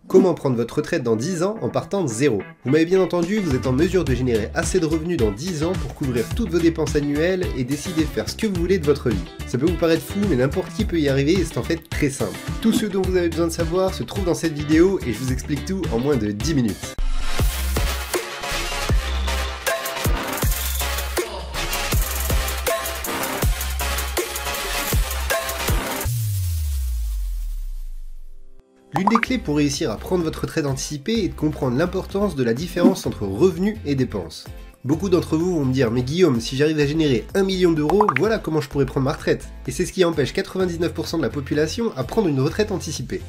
Comment prendre votre retraite dans 10 ans en partant de zéro? Vous m'avez bien entendu, vous êtes en mesure de générer assez de revenus dans 10 ans pour couvrir toutes vos dépenses annuelles et décider de faire ce que vous voulez de votre vie. Ça peut vous paraître fou, mais n'importe qui peut y arriver et c'est en fait très simple. Tout ce dont vous avez besoin de savoir se trouve dans cette vidéo et je vous explique tout en moins de 10 minutes. L'une des clés pour réussir à prendre votre retraite anticipée est de comprendre l'importance de la différence entre revenus et dépenses. Beaucoup d'entre vous vont me dire « Mais Guillaume, si j'arrive à générer 1 million d'euros, voilà comment je pourrais prendre ma retraite ». Et c'est ce qui empêche 99% de la population à prendre une retraite anticipée.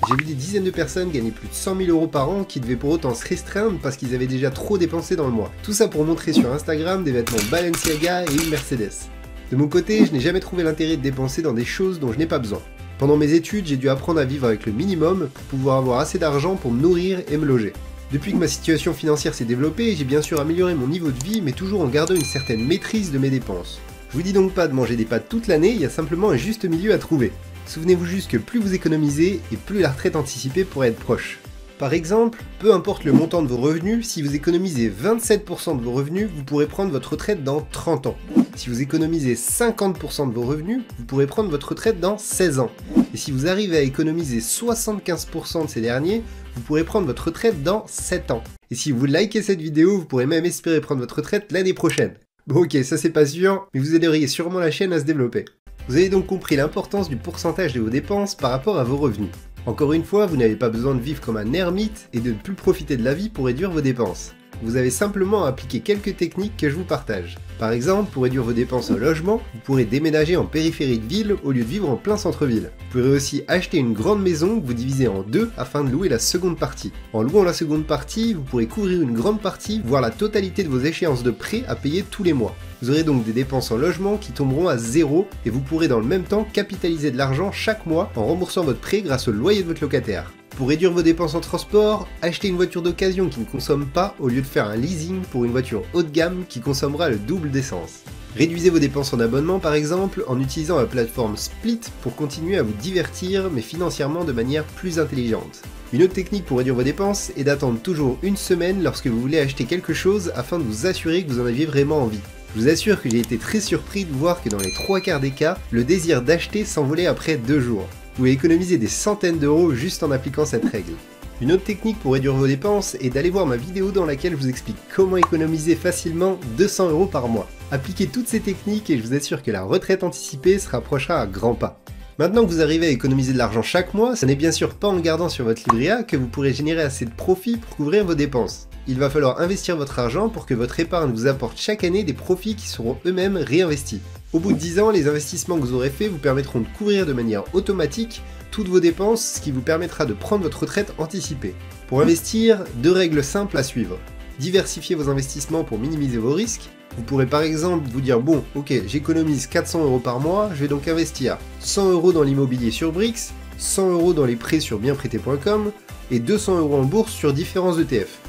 J'ai vu des dizaines de personnes gagner plus de 100 000 euros par an qui devaient pour autant se restreindre parce qu'ils avaient déjà trop dépensé dans le mois. Tout ça pour montrer sur Instagram des vêtements Balenciaga et une Mercedes. De mon côté, je n'ai jamais trouvé l'intérêt de dépenser dans des choses dont je n'ai pas besoin. Pendant mes études, j'ai dû apprendre à vivre avec le minimum pour pouvoir avoir assez d'argent pour me nourrir et me loger. Depuis que ma situation financière s'est développée, j'ai bien sûr amélioré mon niveau de vie, mais toujours en gardant une certaine maîtrise de mes dépenses. Je vous dis donc pas de manger des pâtes toute l'année, il y a simplement un juste milieu à trouver. Souvenez-vous juste que plus vous économisez, et plus la retraite anticipée pourrait être proche. Par exemple, peu importe le montant de vos revenus, si vous économisez 27% de vos revenus, vous pourrez prendre votre retraite dans 30 ans. Si vous économisez 50% de vos revenus, vous pourrez prendre votre retraite dans 16 ans. Et si vous arrivez à économiser 75% de ces derniers, vous pourrez prendre votre retraite dans 7 ans. Et si vous likez cette vidéo, vous pourrez même espérer prendre votre retraite l'année prochaine. Bon ok, ça c'est pas sûr, mais vous aideriez sûrement la chaîne à se développer. Vous avez donc compris l'importance du pourcentage de vos dépenses par rapport à vos revenus. Encore une fois, vous n'avez pas besoin de vivre comme un ermite et de ne plus profiter de la vie pour réduire vos dépenses. Vous avez simplement à appliquer quelques techniques que je vous partage. Par exemple, pour réduire vos dépenses en logement, vous pourrez déménager en périphérie de ville au lieu de vivre en plein centre-ville. Vous pourrez aussi acheter une grande maison que vous divisez en deux afin de louer la seconde partie. En louant la seconde partie, vous pourrez couvrir une grande partie, voire la totalité de vos échéances de prêt à payer tous les mois. Vous aurez donc des dépenses en logement qui tomberont à zéro et vous pourrez dans le même temps capitaliser de l'argent chaque mois en remboursant votre prêt grâce au loyer de votre locataire. Pour réduire vos dépenses en transport, achetez une voiture d'occasion qui ne consomme pas au lieu de faire un leasing pour une voiture haut de gamme qui consommera le double d'essence. Réduisez vos dépenses en abonnement par exemple en utilisant la plateforme Split pour continuer à vous divertir mais financièrement de manière plus intelligente. Une autre technique pour réduire vos dépenses est d'attendre toujours une semaine lorsque vous voulez acheter quelque chose afin de vous assurer que vous en aviez vraiment envie. Je vous assure que j'ai été très surpris de voir que dans les 3/4 des cas, le désir d'acheter s'envolait après 2 jours. Vous pouvez économiser des centaines d'euros juste en appliquant cette règle. Une autre technique pour réduire vos dépenses est d'aller voir ma vidéo dans laquelle je vous explique comment économiser facilement 200 euros par mois. Appliquez toutes ces techniques et je vous assure que la retraite anticipée se rapprochera à grands pas. Maintenant que vous arrivez à économiser de l'argent chaque mois, ce n'est bien sûr pas en le gardant sur votre livret A que vous pourrez générer assez de profits pour couvrir vos dépenses. Il va falloir investir votre argent pour que votre épargne vous apporte chaque année des profits qui seront eux-mêmes réinvestis. Au bout de 10 ans, les investissements que vous aurez faits vous permettront de couvrir de manière automatique toutes vos dépenses, ce qui vous permettra de prendre votre retraite anticipée. Pour investir, 2 règles simples à suivre. Diversifiez vos investissements pour minimiser vos risques. Vous pourrez par exemple vous dire bon, ok, j'économise 400 euros par mois, je vais donc investir 100 euros dans l'immobilier sur Brix, 100 euros dans les prêts sur bienprêter.com et 200 euros en bourse sur différents ETF.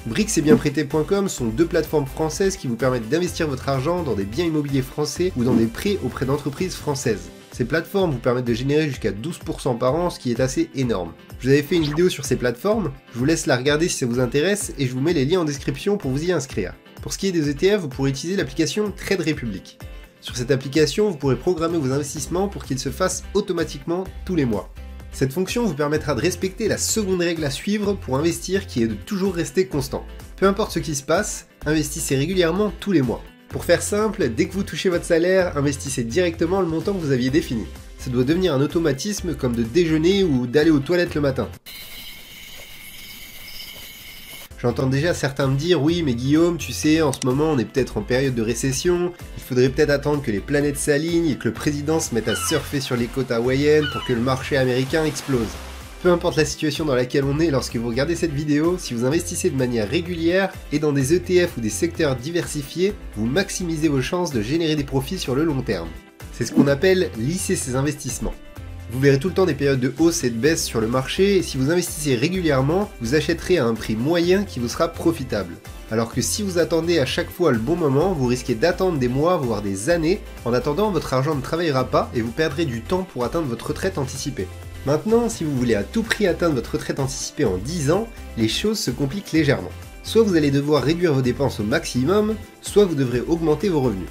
Brix et bienprêter.com sont 2 plateformes françaises qui vous permettent d'investir votre argent dans des biens immobiliers français ou dans des prêts auprès d'entreprises françaises. Ces plateformes vous permettent de générer jusqu'à 12% par an, ce qui est assez énorme. Je vous avais fait une vidéo sur ces plateformes, je vous laisse la regarder si ça vous intéresse et je vous mets les liens en description pour vous y inscrire. Pour ce qui est des ETF, vous pourrez utiliser l'application Trade Republic. Sur cette application, vous pourrez programmer vos investissements pour qu'ils se fassent automatiquement tous les mois. Cette fonction vous permettra de respecter la seconde règle à suivre pour investir qui est de toujours rester constant. Peu importe ce qui se passe, investissez régulièrement tous les mois. Pour faire simple, dès que vous touchez votre salaire, investissez directement le montant que vous aviez défini. Ça doit devenir un automatisme comme de déjeuner ou d'aller aux toilettes le matin. J'entends déjà certains me dire « Oui, mais Guillaume, tu sais, en ce moment on est peut-être en période de récession, il faudrait peut-être attendre que les planètes s'alignent et que le président se mette à surfer sur les côtes hawaïennes pour que le marché américain explose. » Peu importe la situation dans laquelle on est lorsque vous regardez cette vidéo, si vous investissez de manière régulière et dans des ETF ou des secteurs diversifiés, vous maximisez vos chances de générer des profits sur le long terme. C'est ce qu'on appelle lisser ses investissements. Vous verrez tout le temps des périodes de hausse et de baisse sur le marché et si vous investissez régulièrement, vous achèterez à un prix moyen qui vous sera profitable. Alors que si vous attendez à chaque fois le bon moment, vous risquez d'attendre des mois voire des années. En attendant, votre argent ne travaillera pas et vous perdrez du temps pour atteindre votre retraite anticipée. Maintenant, si vous voulez à tout prix atteindre votre retraite anticipée en 10 ans, les choses se compliquent légèrement. Soit vous allez devoir réduire vos dépenses au maximum, soit vous devrez augmenter vos revenus.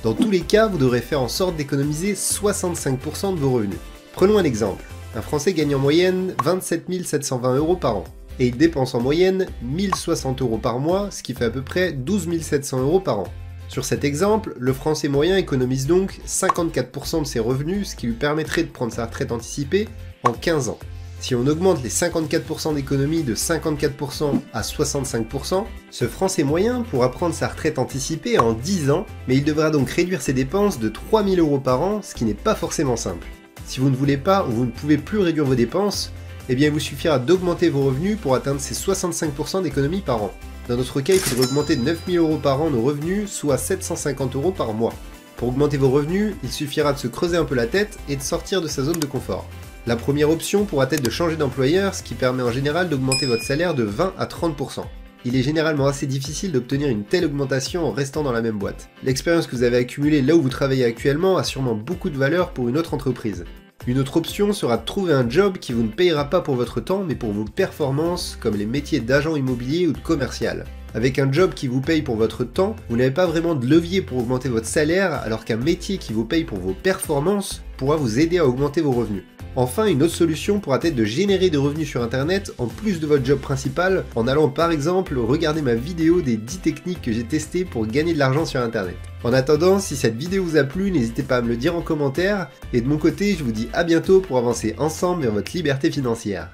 Dans tous les cas, vous devrez faire en sorte d'économiser 65% de vos revenus. Prenons un exemple. Un Français gagne en moyenne 27 720 € par an, et il dépense en moyenne 1060 € par mois, ce qui fait à peu près 12 700 € par an. Sur cet exemple, le Français moyen économise donc 54% de ses revenus, ce qui lui permettrait de prendre sa retraite anticipée en 15 ans. Si on augmente les 54% d'économie de 54% à 65%, ce Français moyen pourra prendre sa retraite anticipée en 10 ans, mais il devra donc réduire ses dépenses de 3 000 € par an, ce qui n'est pas forcément simple. Si vous ne voulez pas ou vous ne pouvez plus réduire vos dépenses, eh bien il vous suffira d'augmenter vos revenus pour atteindre ces 65% d'économie par an. Dans notre cas, il faudrait augmenter de 9 000 € par an nos revenus, soit 750 € par mois. Pour augmenter vos revenus, il suffira de se creuser un peu la tête et de sortir de sa zone de confort. La première option pourra être de changer d'employeur, ce qui permet en général d'augmenter votre salaire de 20 à 30%. Il est généralement assez difficile d'obtenir une telle augmentation en restant dans la même boîte. L'expérience que vous avez accumulée là où vous travaillez actuellement a sûrement beaucoup de valeur pour une autre entreprise. Une autre option sera de trouver un job qui vous ne payera pas pour votre temps mais pour vos performances, comme les métiers d'agent immobilier ou de commercial. Avec un job qui vous paye pour votre temps, vous n'avez pas vraiment de levier pour augmenter votre salaire, alors qu'un métier qui vous paye pour vos performances pourra vous aider à augmenter vos revenus. Enfin, une autre solution pourra être de générer des revenus sur internet en plus de votre job principal, en allant par exemple regarder ma vidéo des 10 techniques que j'ai testées pour gagner de l'argent sur internet. En attendant, si cette vidéo vous a plu, n'hésitez pas à me le dire en commentaire, et de mon côté, je vous dis à bientôt pour avancer ensemble vers votre liberté financière.